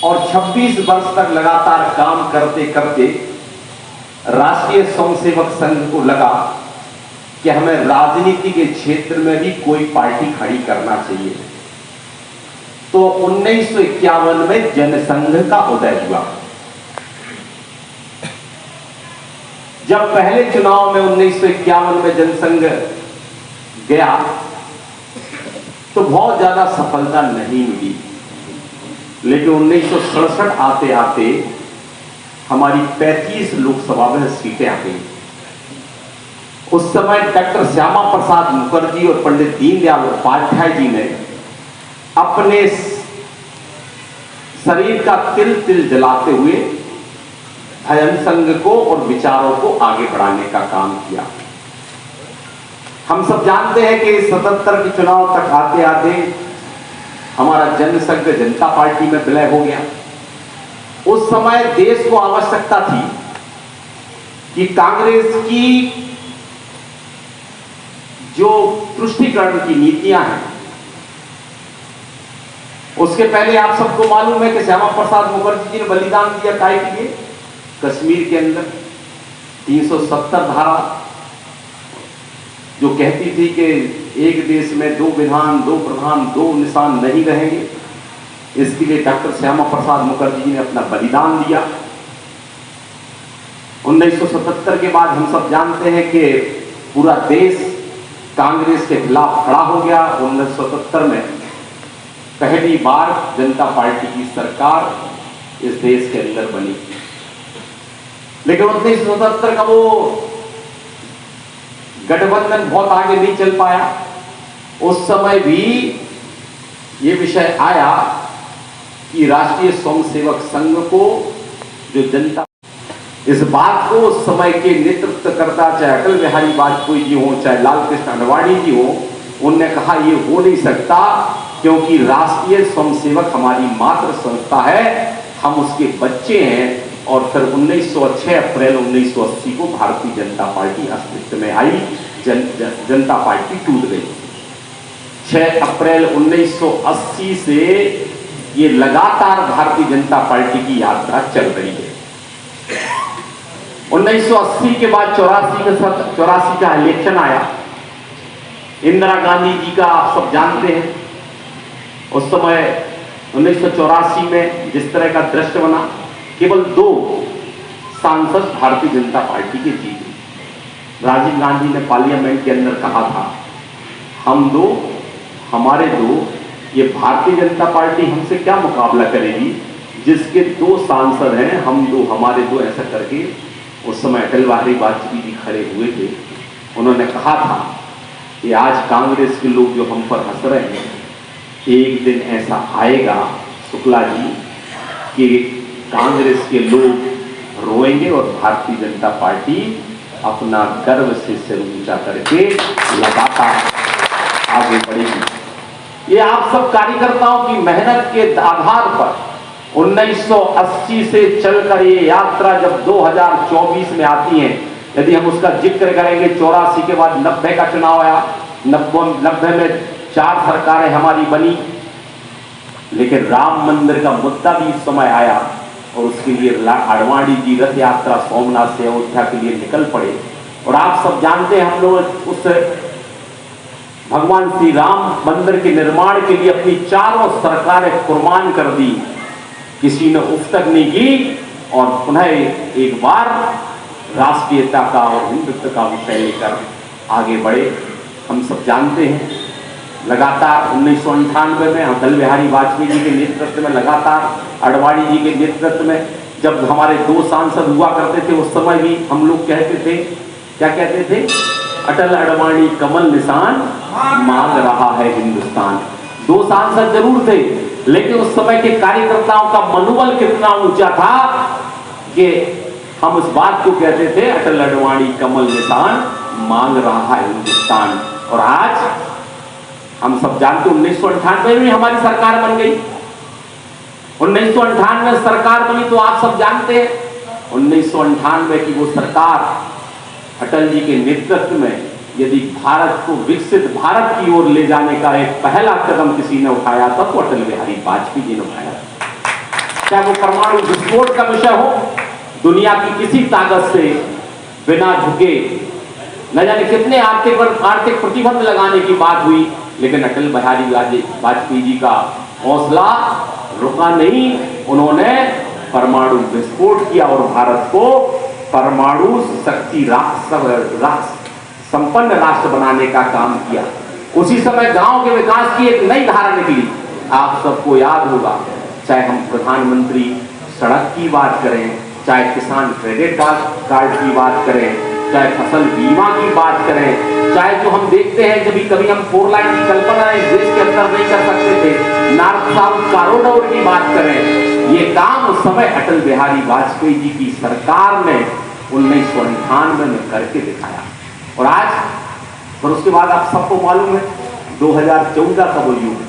और 26 वर्ष तक लगातार काम करते करते राष्ट्रीय स्वयंसेवक संघ को लगा कि हमें राजनीति के क्षेत्र में भी कोई पार्टी खड़ी करना चाहिए। तो 1951 में जनसंघ का उदय हुआ। जब पहले चुनाव में 1951 में जनसंघ गया तो बहुत ज्यादा सफलता नहीं मिली, लेकिन 1967 आते आते हमारी 35 लोकसभा में सीटें आ गई। उस समय डॉक्टर श्यामा प्रसाद मुखर्जी और पंडित दीनदयाल उपाध्याय जी ने अपने शरीर का तिल तिल जलाते हुए जनसंघ को और विचारों को आगे बढ़ाने का काम किया। हम सब जानते हैं कि 77 के चुनाव तक आते आते हमारा जनसंघ जनता पार्टी में विलय हो गया। उस समय देश को आवश्यकता थी कि कांग्रेस की जो तुष्टीकरण की नीतियां हैं, उसके पहले आप सबको मालूम है कि श्यामा प्रसाद मुखर्जी जी ने बलिदान दिया काहे के लिए? कश्मीर के अंदर 370 धारा जो कहती थी कि एक देश में 2 विधान 2 प्रधान 2 निशान नहीं रहेंगे, इसके लिए डॉक्टर श्यामा प्रसाद मुखर्जी जी ने अपना बलिदान दिया। 1977 के बाद हम सब जानते हैं कि पूरा देश कांग्रेस के खिलाफ खड़ा हो गया। 1977 में पहली बार जनता पार्टी की सरकार इस देश के अंदर बनी, लेकिन 1977 का वो गठबंधन बहुत आगे नहीं चल पाया। उस समय भी ये विषय आया कि राष्ट्रीय स्वयंसेवक संघ को जो जनता, इस बात को उस समय के नेतृत्व करता, चाहे अटल बिहारी वाजपेयी जी हो चाहे लाल कृष्ण आडवाणी जी हो, उनने कहा ये हो नहीं सकता क्योंकि राष्ट्रीय स्वयंसेवक हमारी मातृ संस्था है, हम उसके बच्चे हैं। और फिर 1906 अप्रैल 1980 को भारतीय जनता पार्टी अस्तित्व में आई। जनता पार्टी टूट गई। 6 अप्रैल 1980 से ये लगातार भारतीय जनता पार्टी की यात्रा चल रही है। 1980 के बाद 84 का इलेक्शन आया। इंदिरा गांधी जी का आप सब जानते हैं, उस समय 1984 में जिस तरह का दृश्य बना, केवल 2 सांसद भारतीय जनता पार्टी के जीते। राजीव गांधी ने पार्लियामेंट के अंदर कहा था, हम 2 हमारे 2, ये भारतीय जनता पार्टी हमसे क्या मुकाबला करेगी, जिसके 2 सांसद हैं, हम 2 हमारे 2, ऐसा करके उस समय अटल बिहारी वाजपेयी जी खड़े हुए थे। उन्होंने कहा था कि आज कांग्रेस के लोग जो हम पर हंस रहे हैं, एक दिन ऐसा आएगा शुक्ला जी कि कांग्रेस के लोग रोएंगे और भारतीय जनता पार्टी अपना गर्व से सिर ऊंचा करके लगातार आगे बढ़ेगी। ये आप सब कार्यकर्ताओं की मेहनत के आधार पर 1980 से चलकर ये यात्रा जब 2024 में आती है, यदि हम उसका जिक्र करेंगे, 84 के बाद 90 का चुनाव आया। 90 में 4 सरकारें हमारी बनी, लेकिन राम मंदिर का मुद्दा भी इस समय आया और उसके लिए आडवाणी जी रथ यात्रा सोमनाथ से अयोध्या के लिए निकल पड़े। और आप सब जानते हैं, हम लोग उस भगवान श्री राम मंदिर के निर्माण के लिए अपनी 4 सरकारें कुर्बान कर दी, किसी ने उफ तक नहीं की। और पुनः एक बार राष्ट्रीयता का और हिंदुत्व का विषय लेकर आगे बढ़े। हम सब जानते हैं लगातार 1998 में अटल बिहारी वाजपेयी जी के नेतृत्व में, लगातार आडवाणी जी के नेतृत्व में, जब हमारे 2 सांसद हुआ करते थे, उस समय भी हम लोग कहते थे, क्या कहते थे? अटल आडवाणी कमल निशान मांग रहा है हिंदुस्तान। 2 सांसद जरूर थे, लेकिन उस समय के कार्यकर्ताओं का मनोबल कितना ऊंचा था कि हम उस बात को कहते थे, अटल आडवाणी कमल निशान मांग रहा है हिंदुस्तान। और आज हम सब जानते 1998 में हमारी सरकार बन गई। 1998 में सरकार बनी तो आप सब जानते हैं 1998 की वो सरकार अटल जी के नेतृत्व में, यदि भारत को विकसित भारत की ओर ले जाने का एक पहला कदम किसी ने उठाया था तो अटल बिहारी वाजपेयी जी ने उठाया। चाहे वो परमाणु विस्फोट का विषय हो, दुनिया की किसी ताकत से बिना झुके न जाने कितने आर्थिक प्रतिबंध लगाने की बात हुई, लेकिन अटल बिहारी वाजपेयी जी का हौसला रुका नहीं। उन्होंने परमाणु विस्फोट किया और भारत को परमाणु शक्ति संपन्न राष्ट्र बनाने का काम किया। उसी समय गांव के विकास की एक नई धारा निकली। आप सबको याद होगा, चाहे हम प्रधानमंत्री सड़क की बात करें, चाहे किसान क्रेडिट कार्ड की बात करें, चाहे फसल बीमा की बात करें, चाहे जो हम देखते हैं जब कभी हम 4 लाइन की कल्पना देश के अंदर नहीं कर सकते थे, नॉर्थ साउथ कॉरिडोर की बात करें, ये काम उस समय अटल बिहारी वाजपेयी जी की सरकार ने 1998 में करके दिखाया। और आज और उसके बाद आप सबको मालूम है 2014 का वो युग,